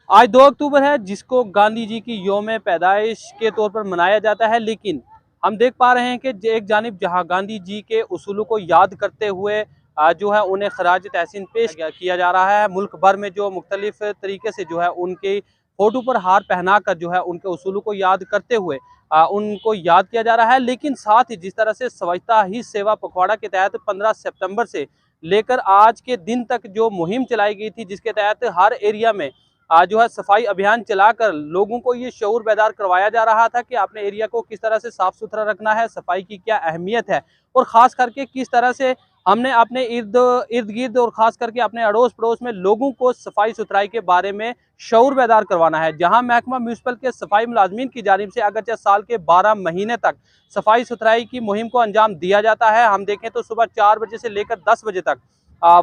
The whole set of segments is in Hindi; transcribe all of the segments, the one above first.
आज 2 अक्टूबर है, जिसको गांधी जी की यौम पैदाइश के तौर पर मनाया जाता है। लेकिन हम देख पा रहे हैं कि एक जानिब जहां गांधी जी के उसूलों को याद करते हुए जो है उन्हें खराज तहसीन पेश किया जा रहा है। मुल्क भर में जो मुख्तलिफ तरीके से जो है उनके फोटो पर हार पहना कर जो है उनके उसूलों को याद करते हुए उनको याद किया जा रहा है। लेकिन साथ ही जिस तरह से स्वच्छता ही सेवा पखवाड़ा के तहत 15 सितंबर से लेकर आज के दिन तक जो मुहिम चलाई गई थी, जिसके तहत हर एरिया में आज जो है सफाई अभियान चलाकर लोगों को ये शऊर बेदार करवाया जा रहा था कि अपने एरिया को किस तरह से साफ सुथरा रखना है, सफाई की क्या अहमियत है और ख़ास करके किस तरह से हमने अपने इर्द गिर्द और ख़ास करके अपने अड़ोस पड़ोस में लोगों को सफाई सुथराई के बारे में शऊर बेदार करवाना है। जहां महकमा म्यूनसिपल के सफाई मुलाजमीन की जानिब से अगरचे साल के 12 महीने तक सफाई सुथराई की मुहिम को अंजाम दिया जाता है। हम देखें तो सुबह 4 बजे से लेकर 10 बजे तक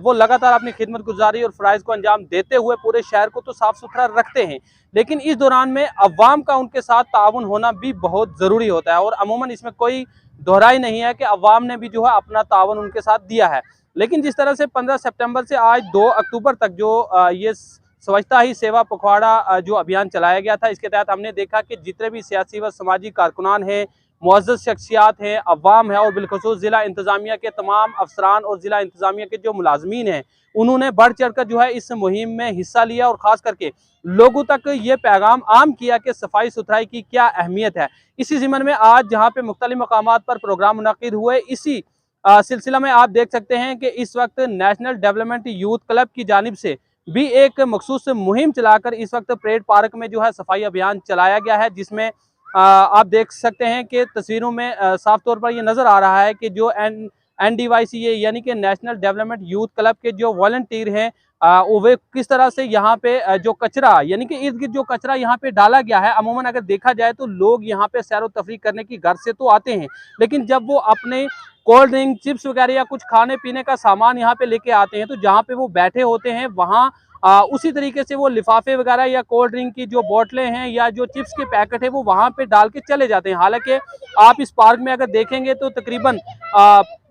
वो लगातार अपनी खिदमत गुजारी और फ़राइज़ को अंजाम देते हुए पूरे शहर को तो साफ़ सुथरा रखते हैं। लेकिन इस दौरान में अवाम का उनके साथ ताउन होना भी बहुत ज़रूरी होता है और अमूमन इसमें कोई दोहराई नहीं है कि अवाम ने भी जो है अपना ताउन उनके साथ दिया है। लेकिन जिस तरह से 15 सितंबर से आज 2 अक्टूबर तक जो ये स्वच्छता ही सेवा पखवाड़ा जो अभियान चलाया गया था, इसके तहत हमने देखा कि जितने भी सियासी व समाजी कारकुनान हैं, मुअज़्ज़ज़ शख्सियात हैं, अवाम है और बिलखुसूस ज़िला इंतज़ामिया के तमाम अफसरान और ज़िला इंतज़ामिया के जो मुलाजमीन हैं, उन्होंने बढ़ चढ़ कर जो है इस मुहिम में हिस्सा लिया और ख़ास करके लोगों तक ये पैगाम आम किया कि सफाई सुथराई की क्या अहमियत है। इसी ज़िम्मन में आज जहाँ पे मुख्तलिफ मकामात पर प्रोग्राम मुनक़िद हुए, इसी सिलसिला में आप देख सकते हैं कि इस वक्त नेशनल डेवलपमेंट यूथ क्लब की जानिब से भी एक मखसूस मुहिम चलाकर इस वक्त परेड पार्क में जो है सफाई अभियान चलाया गया है, जिसमें आप देख सकते हैं कि तस्वीरों में साफ तौर पर ये नज़र आ रहा है कि जो NDYCA यानी कि नेशनल डेवलपमेंट यूथ क्लब के जो वॉलंटियर हैं वे किस तरह से यहाँ पे जो कचरा यानी कि इर्द गिर्द जो कचरा यहाँ पे डाला गया है। अमूमन अगर देखा जाए तो लोग यहाँ पे सैर व तफरीह करने की घर से तो आते हैं, लेकिन जब वो अपने कोल्ड ड्रिंक, चिप्स वगैरह या कुछ खाने पीने का सामान यहाँ पे लेके आते हैं तो जहाँ पे वो बैठे होते हैं वहाँ उसी तरीके से वो लिफाफे वगैरह या कोल्ड ड्रिंक की जो बोतलें हैं या जो चिप्स के पैकेट है वो वहाँ पे डाल के चले जाते हैं। हालांकि आप इस पार्क में अगर देखेंगे तो तकरीबन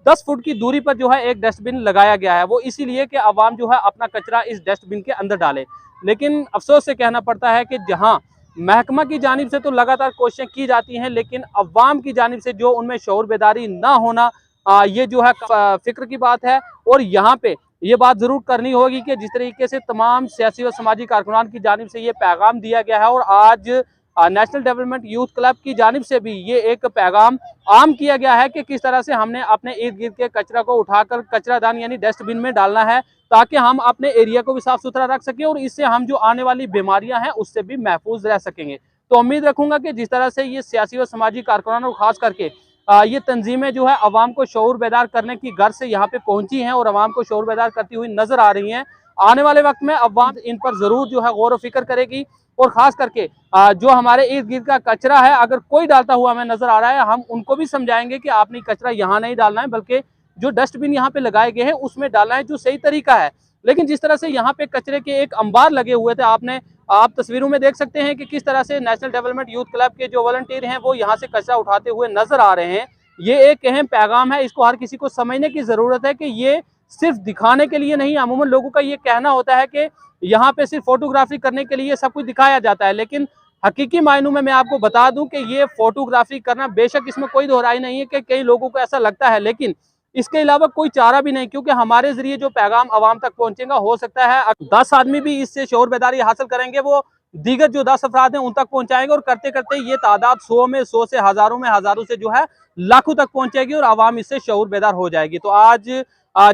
10 फुट की दूरी पर जो है एक डस्टबिन लगाया गया है, वो इसीलिए कि आवाम जो है अपना कचरा इस डस्टबिन के अंदर डाले। लेकिन अफसोस से कहना पड़ता है कि जहाँ महकमा की जानिब से तो लगातार कोशिशें की जाती हैं, लेकिन अवाम की जानिब से जो उनमें शऊर बेदारी ना होना ये जो है फिक्र की बात है। और यहाँ पे ये बात ज़रूर करनी होगी कि जिस तरीके से तमाम सियासी व समाजी कारकुनान की जानिब से ये पैगाम दिया गया है और आज नेशनल डेवलपमेंट यूथ क्लब की जानिब से भी ये एक पैगाम आम किया गया है कि किस तरह से हमने अपने इर्द गिर्द के कचरा को उठाकर कचरादान यानी डस्टबिन में डालना है, ताकि हम अपने एरिया को भी साफ सुथरा रख सकें और इससे हम जो आने वाली बीमारियां हैं उससे भी महफूज रह सकेंगे। तो उम्मीद रखूंगा कि जिस तरह से ये सियासी व समाजी कारकुनान और ख़ास करके ये तंजीमें जो है अवाम को शऊर बेदार करने की गर्ज से यहाँ पे पहुंची हैं और अवाम को शऊर बेदार करती हुई नजर आ रही हैं। आने वाले वक्त में अवाम इन पर ज़रूर जो है गौर व फिक्र करेगी और ख़ास करके जो हमारे इर्द गिर्द का कचरा है अगर कोई डालता हुआ हमें नजर आ रहा है, हम उनको भी समझाएंगे कि आपने कचरा यहाँ नहीं डालना है, बल्कि जो डस्टबिन यहाँ पे लगाए गए हैं उसमें डालना है, जो सही तरीका है। लेकिन जिस तरह से यहाँ पे कचरे के एक अंबार लगे हुए थे, आप तस्वीरों में देख सकते हैं कि किस तरह से नेशनल डेवलपमेंट यूथ क्लब के जो वॉलंटियर हैं वो यहाँ से कचरा उठाते हुए नजर आ रहे हैं। ये एक अहम पैगाम है, इसको हर किसी को समझने की ज़रूरत है कि ये सिर्फ दिखाने के लिए नहीं। अमूमन लोगों का ये कहना होता है कि यहाँ पे सिर्फ फोटोग्राफी करने के लिए सब कुछ दिखाया जाता है, लेकिन हकीकी मायनों में मैं आपको बता दूं कि ये फोटोग्राफी करना, बेशक इसमें कोई दोहराई नहीं है कि कई लोगों को ऐसा लगता है, लेकिन इसके अलावा कोई चारा भी नहीं, क्योंकि हमारे जरिए जो पैगाम आवाम तक पहुंचेगा, हो सकता है 10 आदमी भी इससे शऊर बेदारी हासिल करेंगे, वो दीगर जो 10 अफराद हैं उन तक पहुंचाएंगे, और करते करते ये तादाद 100 से हजारों में, हजारों से जो है लाखों तक पहुंचेगी और आवाम इससे शऊर बेदार हो जाएगी। तो आज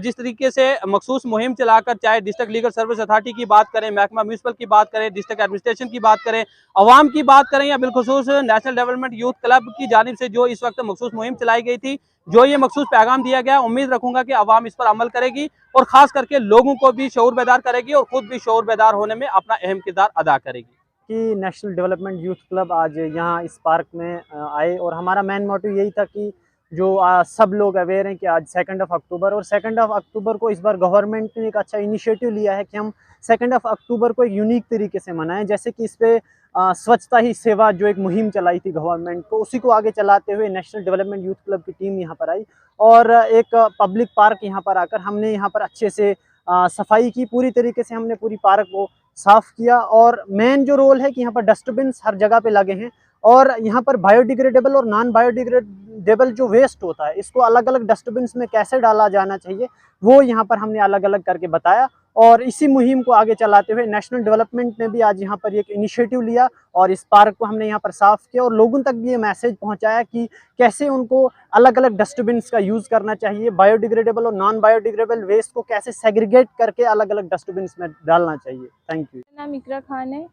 जिस तरीके से मखसूस मुहिम चलाकर, चाहे डिस्ट्रिक्ट लीगल सर्विस अथॉरिटी की बात करें, महकमा म्यूनसिपल की बात करें, डिस्ट्रिक्ट एडमिनिस्ट्रेशन की बात करें, अवाम की बात करें, या बिलखुसूस नेशनल डेवलपमेंट यूथ क्लब की जानिब से जो इस वक्त मखसूस मुहिम चलाई गई थी, जो ये मखसूस पैगाम दिया गया, उम्मीद रखूंगा कि अवाम इस पर अमल करेगी और खास करके लोगों को भी शऊर बेदार करेगी और खुद भी शऊर बेदार होने में अपना अहम किरदार अदा करेगी। कि नेशनल डेवलपमेंट यूथ क्लब आज यहाँ इस पार्क में आए, और हमारा मेन मोटिव यही था कि जो सब लोग अवेयर हैं कि आज 2 अक्टूबर, और 2 अक्टूबर को इस बार गवर्नमेंट ने एक अच्छा इनिशिएटिव लिया है कि हम 2 अक्टूबर को एक यूनिक तरीके से मनाएं। जैसे कि इस पे स्वच्छता ही सेवा जो एक मुहिम चलाई थी गवर्नमेंट को, उसी को आगे चलाते हुए नेशनल डेवलपमेंट यूथ क्लब की टीम यहाँ पर आई और एक पब्लिक पार्क यहाँ पर आकर हमने यहाँ पर अच्छे से सफाई की, पूरी तरीके से हमने पूरी पार्क को साफ किया। और मेन जो रोल है कि यहाँ पर डस्टबिन हर जगह पे लगे हैं, और यहाँ पर बायोडिग्रेडेबल और नॉन बायोडिग्रेडेबल जो वेस्ट होता है इसको अलग अलग डस्टबिन में कैसे डाला जाना चाहिए वो यहाँ पर हमने अलग अलग करके बताया। और इसी मुहिम को आगे चलाते हुए नेशनल डेवलपमेंट ने भी आज यहाँ पर एक इनिशिएटिव लिया और इस पार्क को हमने यहाँ पर साफ किया और लोगों तक भी ये मैसेज पहुँचाया कि कैसे उनको अलग अलग डस्टबिन का यूज़ करना चाहिए, बायोडिग्रेडेबल और नॉन बायोडिग्रेडेबल वेस्ट को कैसे सेग्रीगेट करके अलग अलग डस्टबिन में डालना चाहिए। Thank you. मेरा नाम इकरा खान है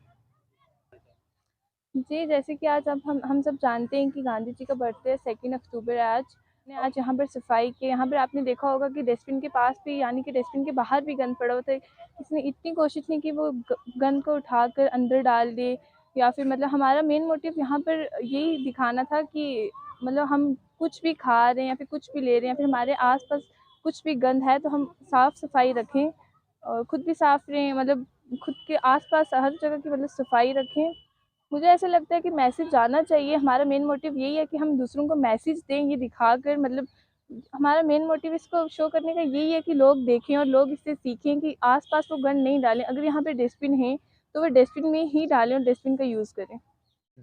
जी। जैसे कि आज अब हम सब जानते हैं कि गांधी जी का बर्थडे 2 अक्टूबर है आज। ने आज यहाँ पर सफाई की, यहाँ पर आपने देखा होगा कि डस्टबिन के पास भी, यानी कि डस्टबिन के बाहर भी गंद पड़ा होता है। इसने इतनी कोशिश नहीं की वो गंद को उठाकर अंदर डाल दे, या फिर मतलब हमारा मेन मोटिव यहाँ पर यही दिखाना था कि मतलब हम कुछ भी खा रहे हैं या फिर कुछ भी ले रहे हैं या फिर हमारे आसपास कुछ भी गंद है तो हम साफ़ सफाई रखें और ख़ुद भी साफ़ रहें, मतलब खुद के आसपास हर जगह की मतलब सफाई रखें। मुझे ऐसा लगता है कि मैसेज जाना चाहिए। हमारा मेन मोटिव यही है कि हम दूसरों को मैसेज दें, ये दिखाकर, मतलब हमारा मेन मोटिव इसको शो करने का यही है कि लोग देखें और लोग इससे सीखें कि आसपास वो गंद नहीं डालें। अगर यहाँ पे डस्टबिन है तो वो डस्टबिन में ही डालें और डस्टबिन का यूज़ करें।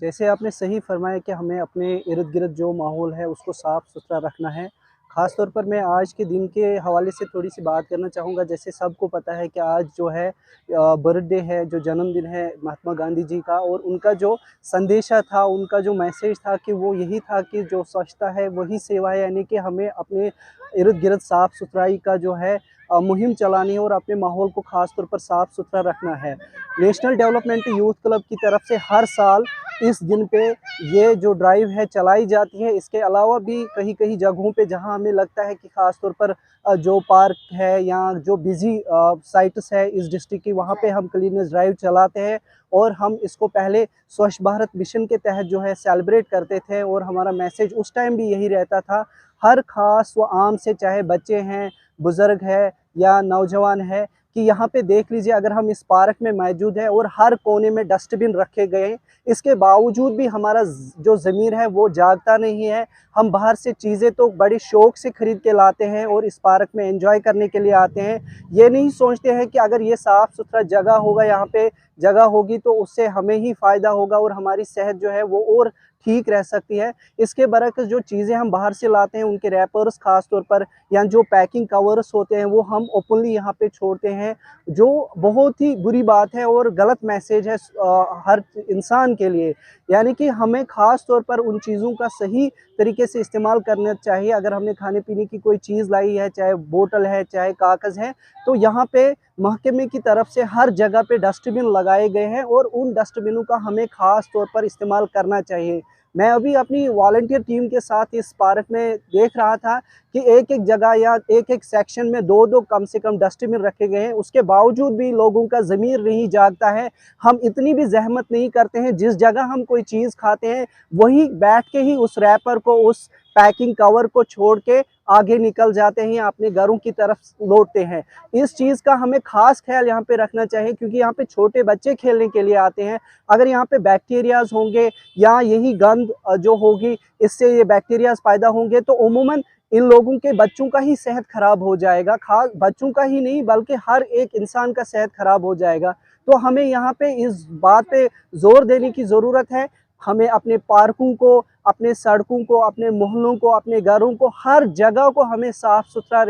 जैसे आपने सही फरमाया कि हमें अपने इर्द गिर्द जो माहौल है उसको साफ़ सुथरा रखना है। ख़ास तौर पर मैं आज के दिन के हवाले से थोड़ी सी बात करना चाहूँगा। जैसे सबको पता है कि आज जो है बर्थडे है, जो जन्मदिन है महात्मा गांधी जी का, और उनका जो संदेशा था, उनका जो मैसेज था कि वो यही था कि जो स्वच्छता है वही सेवा है, यानी कि हमें अपने इर्द गिर्द साफ़ सुथराई का जो है मुहिम चलानी है और अपने माहौल को ख़ास तौर पर साफ़ सुथरा रखना है। नेशनल डेवलपमेंट यूथ क्लब की तरफ से हर साल इस दिन पे ये जो ड्राइव है चलाई जाती है। इसके अलावा भी कहीं कहीं जगहों पे जहां हमें लगता है कि ख़ास तौर पर जो पार्क है या जो बिज़ी साइट्स है इस डिस्ट्रिक्ट की, वहाँ पे हम क्लीनेस ड्राइव चलाते हैं और हम इसको पहले स्वच्छ भारत मिशन के तहत जो है सेलिब्रेट करते थे। और हमारा मैसेज उस टाइम भी यही रहता था, हर ख़ास व आम से, चाहे बच्चे हैं, बुज़ुर्ग है या नौजवान है, कि यहाँ पे देख लीजिए अगर हम इस पार्क में मौजूद है और हर कोने में डस्टबिन रखे गए, इसके बावजूद भी हमारा जो ज़मीर है वो जागता नहीं है। हम बाहर से चीज़ें तो बड़ी शौक़ से ख़रीद के लाते हैं और इस पार्क में एंजॉय करने के लिए आते हैं। ये नहीं सोचते हैं कि अगर ये साफ़ सुथरा जगह होगा, यहाँ पे जगह होगी तो उससे हमें ही फ़ायदा होगा और हमारी सेहत जो है वो और ठीक रह सकती है। इसके बरक्स जो चीज़ें हम बाहर से लाते हैं उनके रैपर्स ख़ास तौर पर या जो पैकिंग कवर्स होते हैं वो हम ओपनली यहाँ पे छोड़ते हैं, जो बहुत ही बुरी बात है और गलत मैसेज है हर इंसान के लिए। यानी कि हमें ख़ास तौर पर उन चीज़ों का सही तरीके से इस्तेमाल करना चाहिए। अगर हमने खाने पीने की कोई चीज़ लाई है, चाहे बोतल है, चाहे कागज़ है, तो यहाँ पे महकमे की तरफ से हर जगह पे डस्टबिन लगाए गए हैं और उन डस्टबिनों का हमें ख़ास तौर पर इस्तेमाल करना चाहिए। मैं अभी अपनी वॉलंटियर टीम के साथ इस पार्क में देख रहा था कि एक-एक जगह या एक-एक सेक्शन में 2-2 कम से कम डस्टबिन रखे गए हैं। उसके बावजूद भी लोगों का ज़मीर नहीं जागता है। हम इतनी भी ज़हमत नहीं करते हैं, जिस जगह हम कोई चीज़ खाते हैं वहीं बैठ के ही उस रैपर को, उस पैकिंग कवर को छोड़ के आगे निकल जाते हैं, अपने घरों की तरफ लौटते हैं। इस चीज़ का हमें ख़ास ख्याल यहाँ पे रखना चाहिए क्योंकि यहाँ पे छोटे बच्चे खेलने के लिए आते हैं। अगर यहाँ पे बैक्टीरियाज़ होंगे या यही गंद जो होगी इससे ये बैक्टीरियाज़ पैदा होंगे तो उमूमन इन लोगों के बच्चों का ही सेहत ख़राब हो जाएगा। ख़ास बच्चों का ही नहीं बल्कि हर एक इंसान का सेहत ख़राब हो जाएगा। तो हमें यहाँ पे इस बात पे ज़ोर देने की ज़रूरत है हमें अपने पार्कों को, अपने सड़कों को, अपने मोहल्लों को, अपने घरों को, हर जगह को हमें साफ़ सुथरा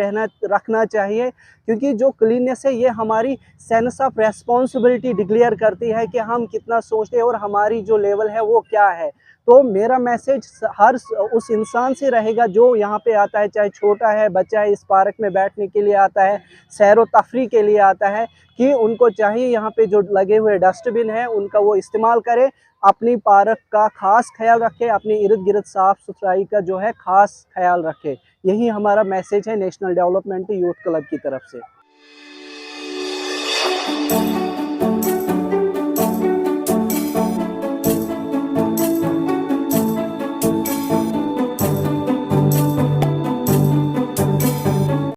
रखना चाहिए, क्योंकि जो क्लीननेस है ये हमारी सेंस ऑफ रेस्पॉन्सिबिलिटी डिक्लेयर करती है कि हम कितना सोचते हैं और हमारी जो लेवल है वो क्या है। तो मेरा मैसेज हर उस इंसान से रहेगा जो यहाँ पे आता है, चाहे छोटा है, बच्चा है, इस पार्क में बैठने के लिए आता है, सैर व तफरी के लिए आता है, कि उनको चाहिए यहाँ पे जो लगे हुए डस्टबिन है उनका वो इस्तेमाल करें, अपनी पार्क का खास ख्याल रखें, अपने इर्द गिर्द साफ़ सुथराई का जो है खास ख्याल रखें। यही हमारा मैसेज है नेशनल डेवलपमेंट यूथ क्लब की तरफ से।